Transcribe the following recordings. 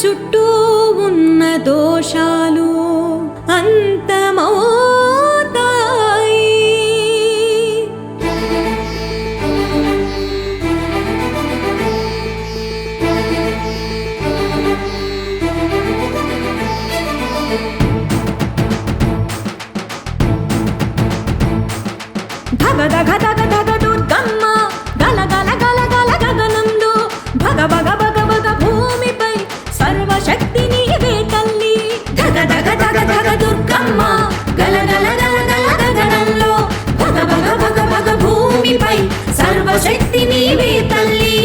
చుట్టూ ఉన్న దోషాలు అంతమవుతాయి. ధగ ధగ ధగ ధగ దుర్గమ్మ గల గల గల గల గగనంలో భగ భగ భగ భగ భూమిపై సర్వశక్తి నీవే తల్లి. ధగ ధగ ధగ ధగ దుర్గమ్మ గల గల గల గల గగనంలో భగ భగ భగ భగ భూమిపై సర్వశక్తి నీవే తల్లి.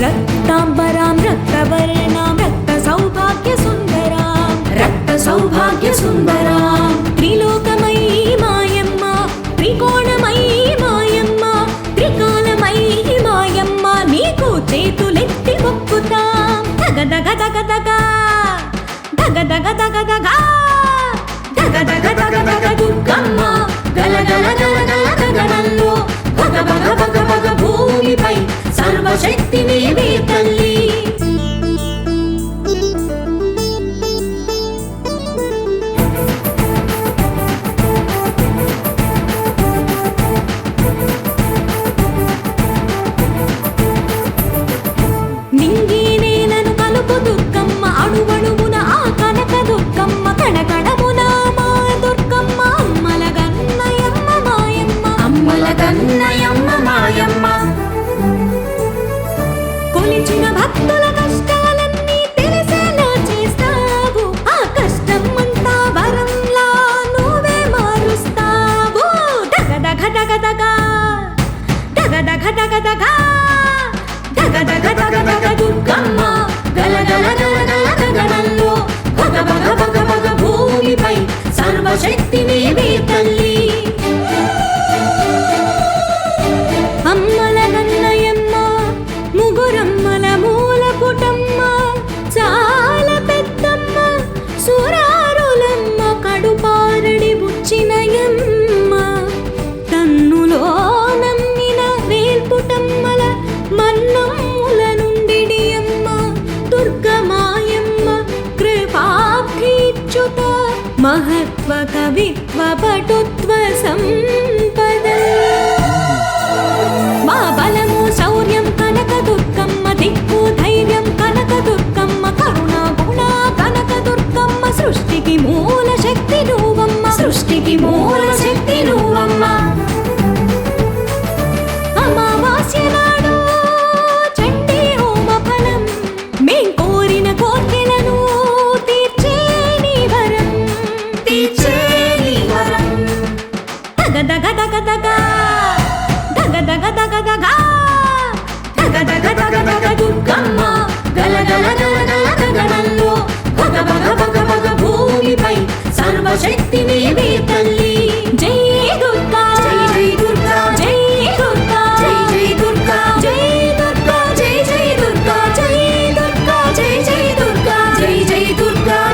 రక్తాంబరాం రక్తవర్ణాం రక్త సౌభాగ్య సుందరాం రక్త సౌభాగ్య సుందరాం త్రిలోకమయీ మాయమ్మ త్రికోణమయీ మాయమ్మ త్రికాలమయీ మాయమ్మ నీకు చేతులెత్తి మొక్కుతాం. దగ దగ దగ దగ దగ దగ దగ దగ దగ దగ దగ దగ దుర్గమ్మ గల గల గల గల గగనంలో భగ భగ భగ భగ భూమిపై సర్వశక్తి నీవే తల్లి. నింగి నేలను కలుపు దుర్గమ్మ అణువణువున ఆ కనక దుర్గమ్మ కణకణమున మా దుర్గమ్మ అమ్మల గన్నయమ్మ మాయమ్మ అమ్మల గన్నయమ్మ మాయమ్మ. కొలిచిన భక్తుల కష్టాలన్నీ తెలిసేలా చేస్తావు. ఆ కష్టమంతా వరంలా నువ్వే మారుస్తావు. దగ దగ దగ దగ దగ దగ దగ దగ దగ దగ దగ దగ దుర్గమ్మ గల గల గల గల గగనంలో భగ భగ భగ భగ భూమిపై సర్వశక్తి నీవే తల్లి. అమ్మల గన్నయమ్మ ముగురమ్మల మూల పుటమ్మ చాలా పెద్దమ్మ సురారులమ్మ కడుపారడి బుచ్చినయమ్మ తన్నులో నమ్మిన వేల్పుటమ్మల మన్నమ్ముల నుండిడి అమ్మ దుర్గమాయమ్మ కృపాభిచ్యుత మహత్వ కవిత్వ పటుత్వ సంపద మా బలము శౌర్యం కనక దుర్గమ్మ దిక్కు ధైర్యం కనక దుర్గమ్మ కరుణ గుణ కనక దుర్గమ్మ సృష్టికి మూల శక్తి నువ్వమ్మ సృష్టికి మూల శక్తి నువ్వమ్మ. అమావాస్య నాడు చండీ హోమ ఫలం మేం కోరిన కోర్కెలను తీర్చే నీ వరం తీర్చే నీ వరం. దగ దగ దగ దగ దగ దగ దగ దగ దగ దగ దగ దగ దుర్గమ్మ గల గల గల గల గగనంలో భగ భగ భగ భగ భూమిపై సర్వశక్తి నీవే